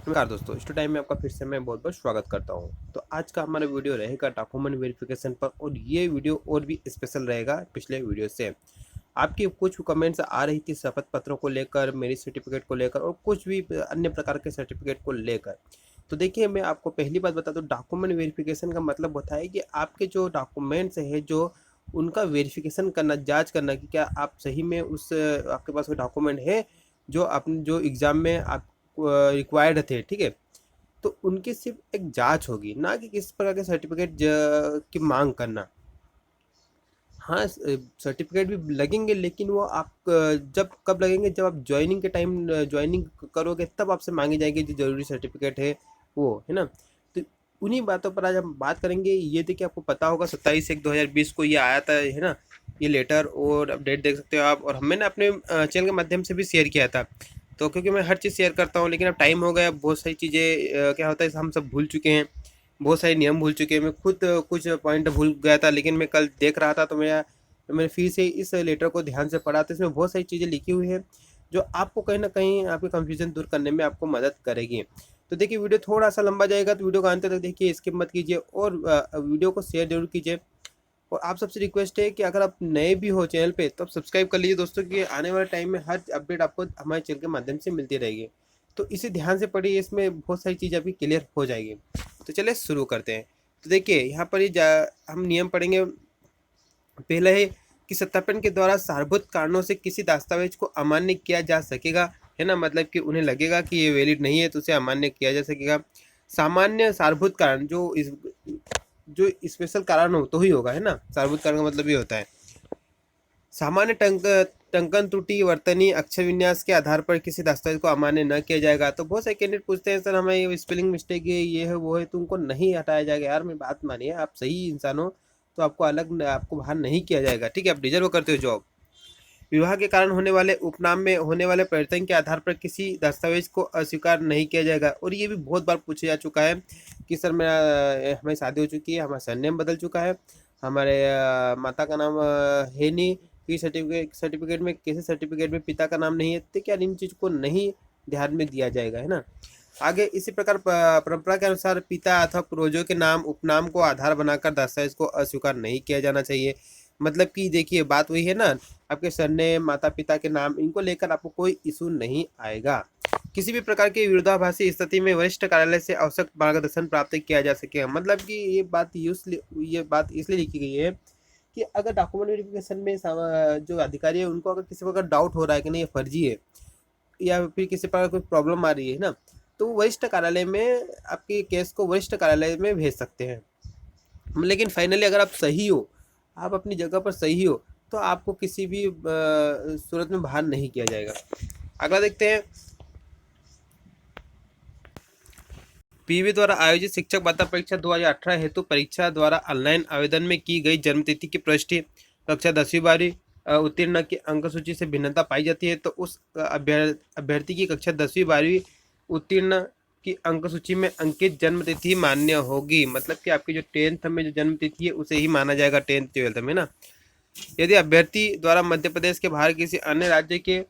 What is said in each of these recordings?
नमस्कार दोस्तों, इस टाइम में आपका फिर से मैं बहुत बहुत स्वागत करता हूं। तो आज का हमारा वीडियो रहेगा डॉक्यूमेंट वेरिफिकेशन पर, और ये वीडियो और भी स्पेशल रहेगा पिछले वीडियो से। आपकी कुछ कमेंट्स आ रही थी शपथ पत्रों को लेकर, मेरी सर्टिफिकेट को लेकर और कुछ भी अन्य प्रकार के सर्टिफिकेट को लेकर। तो देखिए, मैं आपको पहली बात बता दूं, डॉक्यूमेंट वेरिफिकेशन का मतलब होता है कि आपके जो डॉक्यूमेंट्स है जो उनका वेरिफिकेशन करना, जांच करना कि क्या आप सही में उस आपके पास वो डॉक्यूमेंट है जो अपने जो एग्ज़ाम में आप रिक्वायर्ड थे, ठीक है। तो उनकी सिर्फ एक जांच होगी, ना कि किसी प्रकार के सर्टिफिकेट की मांग करना। हाँ, सर्टिफिकेट भी लगेंगे, लेकिन वो आप जब कब लगेंगे, जब आप ज्वाइनिंग के टाइम ज्वाइनिंग करोगे तब आपसे मांगी जाएगी जो ज़रूरी सर्टिफिकेट है वो, है ना। तो उन्हीं बातों पर आज हम बात करेंगे। ये देखिए, आपको पता होगा 27/1/2020 को ये आया था, है ना, ये लेटर, और अपडेट देख सकते हो आप। और मैंने अपने चैनल के माध्यम से भी शेयर किया था। तो क्योंकि मैं हर चीज़ शेयर करता हूँ, लेकिन अब टाइम हो गया, बहुत सारी चीज़ें क्या होता है हम सब भूल चुके हैं, बहुत सारे नियम भूल चुके हैं। मैं खुद कुछ पॉइंट भूल गया था, लेकिन मैं कल देख रहा था तो मैंने फिर से इस लेटर को ध्यान से पढ़ा। तो इसमें बहुत सारी चीज़ें लिखी हुई हैं जो आपको कहीं ना कहीं आपके कंफ्यूजन दूर करने में आपको मदद करेगी। तो देखिए, वीडियो थोड़ा सा लंबा जाएगा, तो वीडियो को अंत तक देखिए, स्किप मत कीजिए, और वीडियो को शेयर जरूर कीजिए। और आप सबसे रिक्वेस्ट है कि अगर आप नए भी हो चैनल पे तो आप सब्सक्राइब कर लीजिए दोस्तों, कि आने वाले टाइम में हर अपडेट आपको हमारे चैनल के माध्यम से मिलती रहेगी। तो इसे ध्यान से पढ़िए, इसमें बहुत सारी चीज़ आपकी क्लियर हो जाएगी। तो चलिए शुरू करते हैं। तो देखिए, यहाँ पर हम नियम पढ़ेंगे। पहला है कि सत्यापन के द्वारा सारभूत कारणों से किसी दस्तावेज को अमान्य किया जा सकेगा, है ना, मतलब कि उन्हें लगेगा कि ये वैलिड नहीं है तो उसे अमान्य किया जा सकेगा। सामान्य सारभूत कारण जो स्पेशल कारण हो तो ही होगा, है ना। सारभूत कारण का मतलब ये होता है सामान्य टंकन त्रुटि वर्तनी अक्षर विन्यास के आधार पर किसी दस्तावेज को अमान्य न किया जाएगा। तो बहुत सारे कैंडिडेट पूछते हैं, सर हमें ये स्पेलिंग मिस्टेक है, ये है वो है, तो उनको नहीं हटाया जाएगा। यार मेरी बात मानिए, आप सही इंसान हो तो आपको बाहर नहीं किया जाएगा, ठीक है। आप डिजर्व करते हो जॉब। विवाह के कारण होने वाले उपनाम में होने वाले परिवर्तन के आधार पर किसी दस्तावेज को अस्वीकार नहीं किया जाएगा। और ये भी बहुत बार पूछा जा चुका है कि सर हमारी शादी हो चुकी है, हमारा सरनेम बदल चुका है, हमारे माता का नाम है नहीं, कि सर्टिफिकेट में, किसी सर्टिफिकेट में पिता का नाम नहीं है, तो क्या इन चीज़ को नहीं ध्यान में दिया जाएगा, है ना। आगे इसी प्रकार परंपरा के अनुसार पिता अथवा पूर्वजों के नाम उपनाम को आधार बनाकर दस्तावेज को अस्वीकार नहीं किया जाना चाहिए। मतलब कि देखिए, बात वही है ना, आपके सरनेम, माता पिता के नाम, इनको लेकर आपको कोई इशू नहीं आएगा। किसी भी प्रकार की विरोधाभासी स्थिति में वरिष्ठ कार्यालय से आवश्यक मार्गदर्शन प्राप्त किया जा सकेगा। मतलब कि ये बात इसलिए लिखी गई है कि अगर डॉक्यूमेंट वेरिफिकेशन में जो अधिकारी है उनको अगर किसी प्रकार डाउट हो रहा है कि नहीं ये फर्जी है, या फिर किसी प्रकार कोई प्रॉब्लम आ रही है ना, तो वरिष्ठ कार्यालय में आपके केस को वरिष्ठ कार्यालय में भेज सकते हैं। लेकिन फाइनली अगर आप सही हो, आप अपनी जगह पर सही हो, तो आपको किसी भी सूरत में बाहर नहीं किया जाएगा। अगला देखते हैं। पीवी द्वारा आयोजित शिक्षक भत्ता परीक्षा 2018 हेतु परीक्षा द्वारा ऑनलाइन आवेदन में की गई जन्मतिथि की प्रविष्टि कक्षा 10वीं 12वीं उत्तीर्ण की अंक सूची से भिन्नता पाई जाती है, तो उस अभ्यर्थी की कक्षा 10वीं 12वीं उत्तीर्ण की अंक सूची में अंकित जन्मतिथि मान्य होगी। मतलब कि आपकी जो 10th में जो जन्मतिथि है उसे ही माना जाएगा, 10th 12th में ना। यदि अभ्यर्थी द्वारा मध्य प्रदेश के बाहर किसी अन्य राज्य के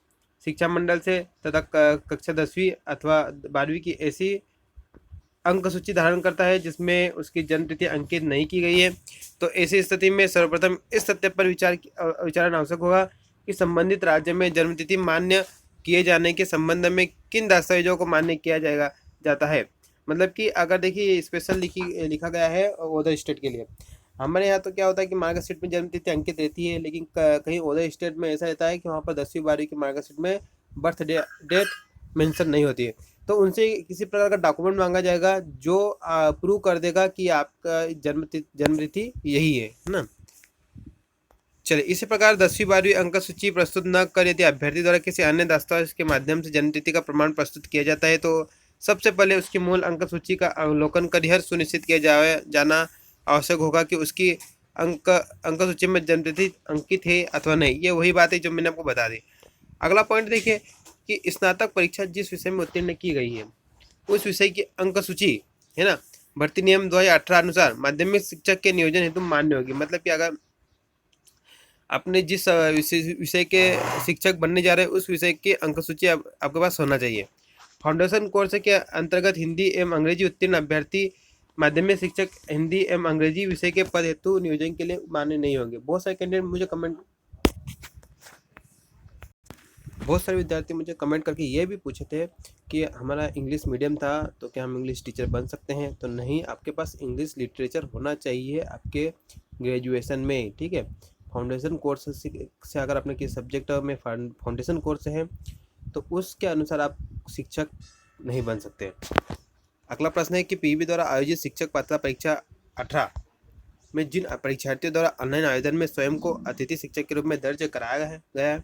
शिक्षा मंडल से तथा कक्षा 10वीं अथवा 12वीं की ऐसी अंक सूची धारण करता है जिसमें उसकी जन्म तिथि अंकित नहीं की गई है, तो ऐसी स्थिति में सर्वप्रथम इस तथ्य पर विचारण आवश्यक होगा कि संबंधित राज्य में जन्म तिथि मान्य किए जाने के संबंध में किन दस्तावेजों को मान्य किया जाता है। मतलब कि अगर देखिए, स्पेशल लिखा गया है अदर स्टेट के लिए। हमारे यहाँ तो क्या होता है कि मार्कशीट में जन्म तिथि अंकित रहती है, लेकिन कहीं अदर स्टेट में ऐसा रहता है कि वहाँ पर 10वीं 12वीं की मार्कशीट में बर्थ डेट मेंशन नहीं होती है। तो उनसे किसी प्रकार का डॉक्यूमेंट मांगा जाएगा जो प्रूव कर देगा कि आपका जन्म तिथि यही है ना। चलिए, इसी प्रकार 10वीं 12वीं अंक सूची प्रस्तुत न कर यदि अभ्यर्थी द्वारा किसी अन्य दस्तावेज के माध्यम से जन्म तिथि का प्रमाण प्रस्तुत किया जाता है, तो सबसे पहले उसकी मूल अंक सूची का अवलोकन कर यह सुनिश्चित किया जाना आवश्यक होगा कि उसकी अंक सूची में जन्म तिथि अंकित है अथवा नहीं। ये वही बात है जो मैंने आपको बता दी। अगला पॉइंट देखिए कि स्नातक परीक्षा जिस विषय में उत्तीर्ण की गई है उस विषय की अंक सूची, है ना, भर्ती नियम 2018 अनुसार माध्यमिक शिक्षक के नियोजन हेतु मान्य होगी। मतलब कि अगर अपने जिस विषय के शिक्षक बनने जा रहे हैं उस विषय की अंक सूची आपके पास होना चाहिए। फाउंडेशन कोर्स के अंतर्गत हिंदी एवं अंग्रेजी उत्तीर्ण अभ्यर्थी माध्यमिक शिक्षक हिंदी एवं अंग्रेजी विषय के पद हेतु नियोजन के लिए मान्य नहीं होंगे। बहुत सारे विद्यार्थी मुझे कमेंट करके ये भी पूछे थे कि हमारा इंग्लिश मीडियम था तो क्या हम इंग्लिश टीचर बन सकते हैं। तो नहीं, आपके पास इंग्लिश लिटरेचर होना चाहिए आपके ग्रेजुएशन में, ठीक है। फाउंडेशन कोर्स से अगर आपने किसी सब्जेक्ट में फाउंडेशन कोर्स है तो उसके अनुसार आप शिक्षक नहीं बन सकते। अगला प्रश्न है कि पीईबी द्वारा आयोजित शिक्षक पात्रता परीक्षा 18 में जिन परीक्षार्थियों द्वारा ऑनलाइन आवेदन में स्वयं को अतिथि शिक्षक के रूप में दर्ज कराया गया है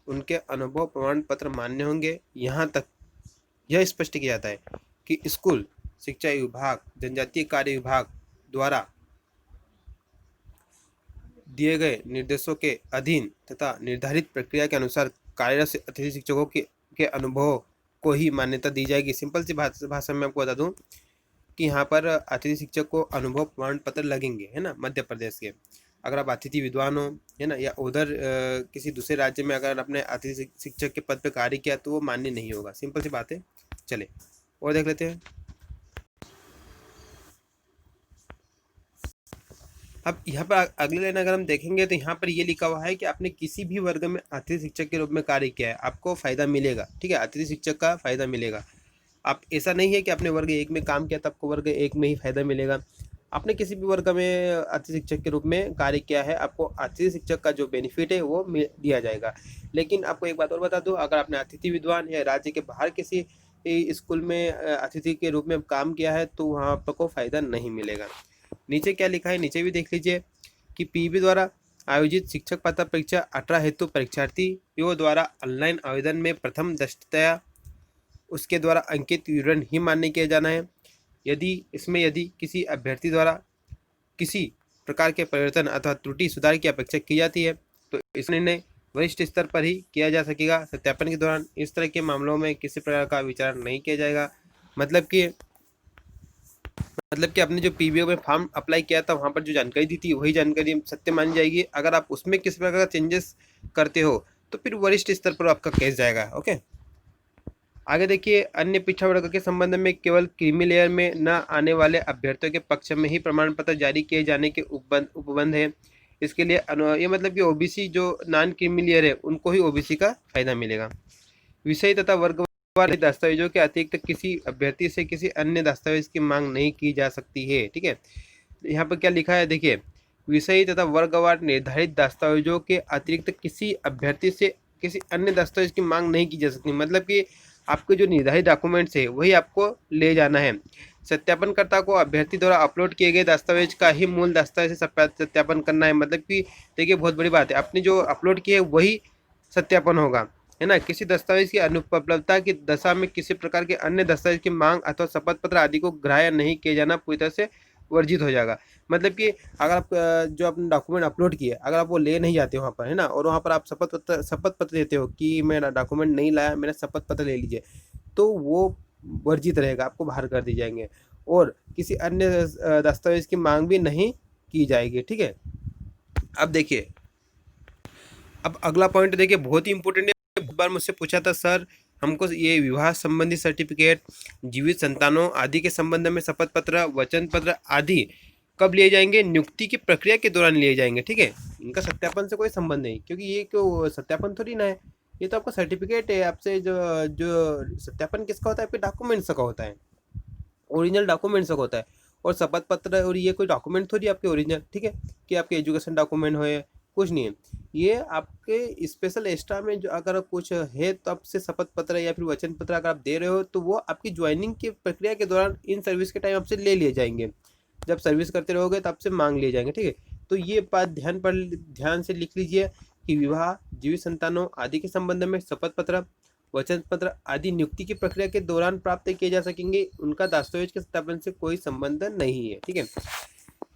उनके अनुभव प्रमाण पत्र मान्य होंगे। यहाँ तक यह स्पष्ट किया जाता है कि स्कूल शिक्षा विभाग, जनजातीय कार्य विभाग द्वारा दिए गए निर्देशों के अधीन तथा निर्धारित प्रक्रिया के अनुसार कार्यरत अतिथि शिक्षकों के अनुभव को ही मान्यता दी जाएगी। सिंपल सी भाषा में आपको बता दूं कि यहाँ पर अतिथि शिक्षक को अनुभव प्रमाण पत्र लगेंगे, है ना, मध्य प्रदेश के। अगर आप अतिथि विद्वान हो, है ना, या उधर किसी दूसरे राज्य में अगर आपने अतिथि शिक्षक के पद पे कार्य किया तो वो मान्य नहीं होगा। सिंपल सी बात है। चले और देख लेते हैं। अब यहाँ पर अगले लाइन अगर हम देखेंगे तो यहाँ पर ये लिखा हुआ है कि आपने किसी भी वर्ग में अतिथि शिक्षक के रूप में कार्य किया है, आपको फायदा मिलेगा, ठीक है। अतिथि शिक्षक का फायदा मिलेगा। आप ऐसा नहीं है कि आपने वर्ग 1 में काम किया तो आपको वर्ग 1 में ही फायदा मिलेगा। आपने किसी भी वर्ग में अतिथि शिक्षक के रूप में कार्य किया है, आपको अतिथि शिक्षक का जो बेनिफिट है वो दिया जाएगा। लेकिन आपको एक बात और बता दूं, अगर आपने अतिथि विद्वान या राज्य के बाहर किसी स्कूल में अतिथि के रूप में काम किया है तो वहाँ आपको फायदा नहीं मिलेगा। नीचे क्या लिखा है, नीचे भी देख लीजिए कि पीईबी द्वारा आयोजित शिक्षक पात्रता परीक्षा 18 हेतु परीक्षार्थियों द्वारा ऑनलाइन आवेदन में प्रथम दृष्टया उसके द्वारा अंकित विवरण ही मान्य किया जाना है। यदि किसी अभ्यर्थी द्वारा किसी प्रकार के परिवर्तन अथवा त्रुटि सुधार की अपेक्षा की जाती है तो इस निर्णय वरिष्ठ स्तर पर ही किया जा सकेगा। सत्यापन के दौरान इस तरह के मामलों में किसी प्रकार का विचार नहीं किया जाएगा। मतलब कि आपने जो पीबीओ में फॉर्म अप्लाई किया था वहाँ पर जो जानकारी दी थी वही जानकारी सत्य मानी जाएगी। अगर आप उसमें किसी प्रकार का चेंजेस करते हो तो फिर वरिष्ठ स्तर पर आपका केस जाएगा। ओके, आगे देखिए, अन्य पिछड़ा वर्ग के संबंध में केवल क्रीमी लेयर में न आने वाले अभ्यर्थियों के पक्ष में ही प्रमाण पत्र जारी किए जाने के उपबंध है। इसके लिए ये मतलब कि ओबीसी जो नॉन क्रीमी लेयर है उनको ही ओबीसी का फायदा मिलेगा। विषय तथा वर्गवार दस्तावेजों के अतिरिक्त किसी अभ्यर्थी से किसी अन्य दस्तावेज की मांग नहीं की जा सकती है, ठीक है। यहाँ पर क्या लिखा है, देखिए, विषय तथा वर्गवार निर्धारित दस्तावेजों के अतिरिक्त किसी अभ्यर्थी से किसी अन्य दस्तावेज की मांग नहीं की जा सकती। मतलब कि आपके जो निर्धारित डॉक्यूमेंट्स है वही आपको ले जाना है। सत्यापनकर्ता को अभ्यर्थी द्वारा अपलोड किए गए दस्तावेज का ही मूल दस्तावेज से सत्यापन करना है। मतलब कि देखिए, बहुत बड़ी बात है, आपने जो अपलोड किए वही सत्यापन होगा, है ना। किसी दस्तावेज की अनुपलब्धता की दशा में किसी प्रकार के अन्य दस्तावेज की मांग अथवा शपथ पत्र आदि को ग्राह्य नहीं किया जाना पूरी तरह से वर्जित हो जाएगा। मतलब कि अगर आप जो अपने डॉक्यूमेंट अपलोड किए अगर आप वो ले नहीं जाते वहाँ पर, है ना, और वहाँ पर आप शपथ पत्र देते हो कि मैं डॉक्यूमेंट नहीं लाया, मेरा शपथ पत्र ले लीजिए, तो वो वर्जित रहेगा, आपको बाहर कर दी जाएंगे और किसी अन्य दस्तावेज की मांग भी नहीं की जाएगी, ठीक है। अब देखिए, अब अगला पॉइंट देखिए, बहुत ही इंपॉर्टेंट है। एक बार मुझसे पूछा था, सर हमको ये विवाह संबंधी सर्टिफिकेट, जीवित संतानों आदि के संबंध में शपथ पत्र, वचन पत्र आदि कब लिए जाएंगे? नियुक्ति की प्रक्रिया के दौरान लिए जाएंगे, ठीक है। इनका सत्यापन से कोई संबंध नहीं, क्योंकि ये क्यों सत्यापन थोड़ी ना है, ये तो आपका सर्टिफिकेट है। आपसे जो जो सत्यापन किसका होता है? आपके डॉक्यूमेंट्स का होता है, ओरिजिनल डॉक्यूमेंट्स का होता है। और शपथ पत्र और ये कोई डॉक्यूमेंट थोड़ी आपके ओरिजिनल, ठीक है, कि आपके एजुकेशन डॉक्यूमेंट हो, कुछ नहीं है। ये आपके स्पेशल एक्स्ट्रा में जो अगर कुछ है तब से शपथ पत्र या फिर वचन पत्र अगर आप दे रहे हो तो वो आपकी ज्वाइनिंग की प्रक्रिया के दौरान इन सर्विस के टाइम आपसे ले लिए जाएंगे। जब सर्विस करते रहोगे तब से मांग लिए जाएंगे, ठीक है। तो ये बात ध्यान से लिख लीजिए कि विवाह, जीवित संतानों आदि के संबंध में शपथ पत्र, वचन पत्र आदि नियुक्ति की प्रक्रिया के दौरान प्राप्त किए जा सकेंगे। उनका दस्तावेज के सत्यापन से कोई संबंध नहीं है, ठीक है।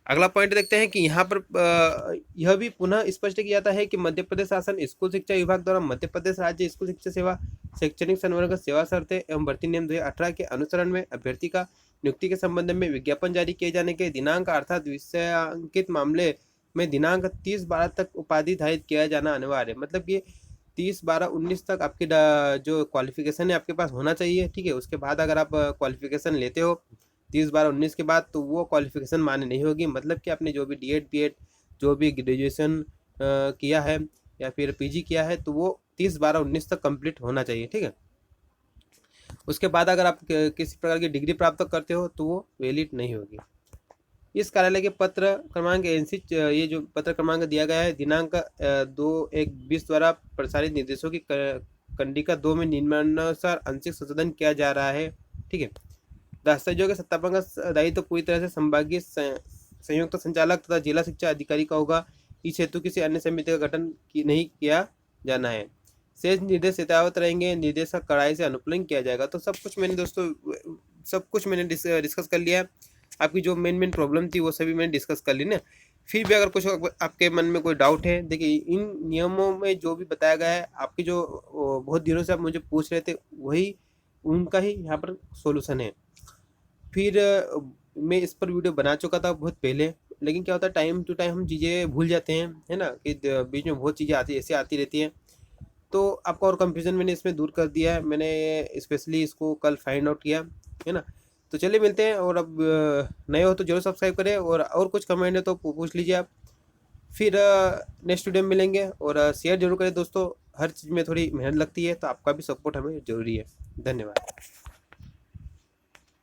अगला पॉइंट देखते हैं कि यहाँ पर यह भी पुनः स्पष्ट किया जाता है कि मध्य प्रदेश शासन स्कूल शिक्षा विभाग द्वारा मध्य प्रदेश राज्य स्कूल शिक्षा सेवा शैक्षणिक संवर्ग सेवा शर्तें एवं भर्ती नियम 2018 के अनुसरण में अभ्यर्थी का नियुक्ति के संबंध में विज्ञापन जारी किए जाने के दिनांक अर्थात विषयांकित मामले में दिनांक 30/12 तक उपाधि धारित किया जाना अनिवार्य है। मतलब कि 30/12/19 तक आपकी जो क्वालिफिकेशन है आपके पास होना चाहिए, ठीक है। उसके बाद अगर आप क्वालिफिकेशन लेते हो 30/12/19 के बाद, तो वो क्वालिफिकेशन मान्य नहीं होगी। मतलब कि आपने जो भी डीएड बीएड जो भी ग्रेजुएशन किया है या फिर पीजी किया है, तो वो 30/12/19 तक कंप्लीट होना चाहिए, ठीक है। उसके बाद अगर आप किसी प्रकार की डिग्री प्राप्त करते हो तो वो वैलिड नहीं होगी। इस कार्यालय के पत्र क्रमांक एनसी ये जो पत्र क्रमांक दिया गया है दिनांक 2/1/20 द्वारा प्रसारित निर्देशों की कंडिका 2 में निम्नानुसार आंशिक संशोधन किया जा रहा है, ठीक है। दस्तावेजों के सत्यापन का दायित्व पूरी तरह से संभागीय संयुक्त संचालक तथा जिला शिक्षा अधिकारी का होगा। इस हेतु किसी अन्य समिति का गठन नहीं किया जाना है। शेष निर्देश यथावत रहेंगे। निर्देश का कड़ाई से अनुपालन किया जाएगा। तो सब कुछ मैंने दोस्तों डिस्कस कर लिया है। आपकी जो मेन प्रॉब्लम थी वो सभी मैंने डिस्कस कर ली ना। फिर भी अगर कुछ आपके मन में कोई डाउट है, देखिए इन नियमों में जो भी बताया गया है, आपकी जो बहुत दिनों से आप मुझे पूछ रहे थे, वही उनका ही यहाँ पर सॉल्यूशन है। फिर मैं इस पर वीडियो बना चुका था बहुत पहले, लेकिन क्या होता है टाइम टू टाइम हम चीज़ें भूल जाते हैं, है ना, कि बीच में बहुत चीज़ें ऐसे आती रहती हैं। तो आपका और कंफ्यूजन मैंने इसमें दूर कर दिया है। मैंने स्पेशली इसको कल फाइंड आउट किया, है ना। तो चलिए मिलते हैं। और अब नए हो तो जरूर सब्सक्राइब करें, और कुछ कमेंट है तो पूछ लीजिए आप। फिर नेक्स्ट वीडियो में मिलेंगे। और शेयर जरूर करें दोस्तों। हर चीज़ में थोड़ी मेहनत लगती है, तो आपका भी सपोर्ट हमें ज़रूरी है। धन्यवाद।